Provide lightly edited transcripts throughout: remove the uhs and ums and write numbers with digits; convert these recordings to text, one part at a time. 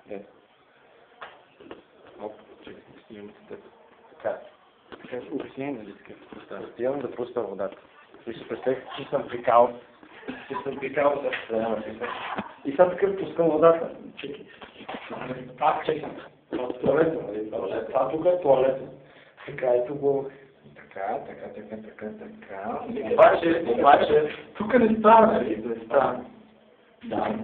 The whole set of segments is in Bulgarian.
Ето. Оп, чакай, снимам с теб. Така. Така, обяснение, нали така? Отивам да пусна водата. И се представих, че съм прикал. За страна. И сега такъв пускам водата. Чекай. Чекай. От туалета, нали? Това тук е туалета. Така, ето го. Така. Обаче, тук не става, нали? Не става. Да.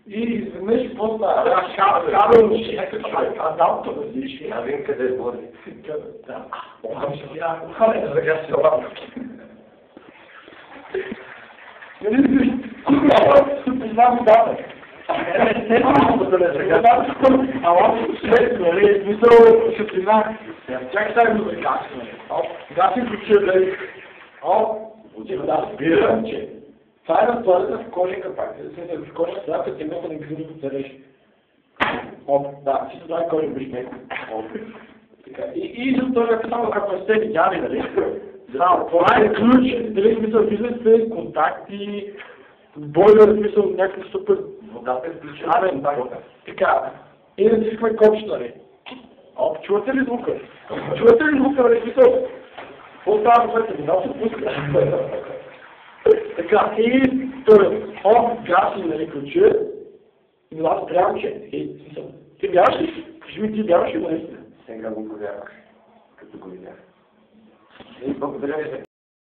И изведнъж какво става? Кабел ще адапта да зиш. А вим къде е води. Да. Сега се лапа. Познавам дата. Ама след, нали, смисъл светлина. Чакай сега го да гасим. Сега си включил, дали. Да, разбирам, че това е на туалета в кожен пак. В кожен трябва да те мога да ги да зареш. Да, си това е кожен биш меко. И за това е само ако сте видяли, нали? Да, това е ключ, дали смисъл бизнес, контакти, бойлер, смисъл някакъв супер. Водата е включена. Така, и да цикваме копчето, нали? Чувате ли звука? Нали, смисъл? Какво става в момента? Видал се пуска. Така, и гаси, нали, ключа, и аз прямо, че, смисъл, ти вярваш ли? Кажи ми, ти вярваш ли, наистина? Сега го повярвах, като го видях. Благодаря ви за